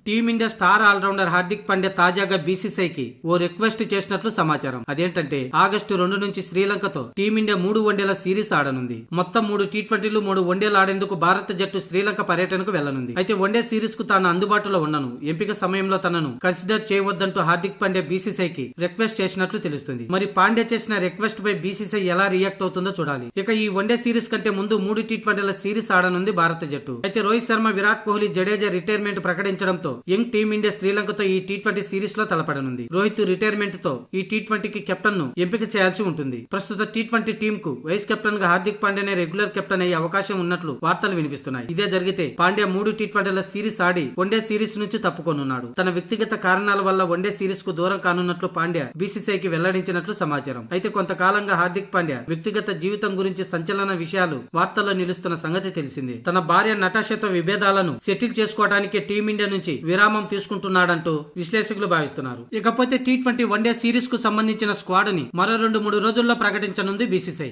Team India star allrounder Hardik Pandya తాజాగా బీసీసీఐకి ఓ request చేసినట్లు సమాచారం. అదేంటంటే ఆగస్టు 2 నుంచి శ్రీలంకతో టీమిండియా 3 వన్డేల సిరీస్ ఆడనుంది. మొత్తం 3 టీ20లు 3 వన్డేలు ఆడేందుకు భారత జట్టు శ్రీలంక పర్యటనకు వెళ్లనుంది. అయితే వన్డే సిరీస్ కు తాను అందుబాటులో ఉన్నాను, ఎంపిక సమయంలో తనను కన్సిడర్ చేయవద్దంటూ హార్దిక్ పాండ్యా బీసీసీఐకి రిక్వెస్ట్ చేసినట్లు తెలుస్తుంది. మరి పాండ్యా చేసిన రిక్వెస్ట్ పై బీసీసీఐ ఎలా రియాక్ట్ అవుతుందో చూడాలి. ఇక ఈ వన్డే సిరీస్ కంటే ముందు 3 టీ20ల సిరీస్ ఆడనుంది భారత జట్టు. అయితే రోహిత్ శర్మ, విరాట్ కోహ్లీ, జడేజా రిటైర్మెంట్ ప్రకటించడంతో యంగ్ టీమిండియా శ్రీలంకతో ఈ టీ20 సిరీస్ లో తలపడనుంది. రోహిత్ రిటైర్మెంట్ తో ఈ టీ20కి కెప్టెన్ ను ఎంపిక చేయాల్సి ఉంటుంది. ప్రస్తుత టీ20 టీమ్ కు వైస్ కెప్టెన్ గా హార్దిక్ పాండ్యానే రెగ్యులర్ కెప్టెన్ అయ్యే అవకాశం ఉన్నట్లు వార్తలు వినిపిస్తున్నాయి. ఇదే జరిగితే పాండ్యా 3 టీ20ల సిరీస్ ఆడి వన్డే సిరీస్ నుంచి తప్పుకొనున్నాడు. తన వ్యక్తిగత కారణాల వల్ల వన్డే సిరీస్ కు దూరం కానున్నట్లు పాండ్యా బీసీసీఐకి వెల్లడించినట్లు సమాచారం. అయితే కొంతకాలంగా హార్దిక్ పాండ్యా వ్యక్తిగత జీవితం గురించి సంచలన విషయాలు వార్తల్లో నిలుస్తున్న సంగతి తెలిసిందే. తన భార్య నటాషాతో విభేదాలను సెటిల్ చేసుకోవడానికి టీమిండియా నుంచి విరామం తీసుకుంటున్నాడంటూ విశ్లేషకులు భావిస్తున్నారు. ఇకపోతే టీ20 వన్డే సిరీస్ కు సంబంధించిన స్క్వాడ్ ని మరో 2-3 రోజుల్లో ప్రకటించనుంది బీసీసీఐ.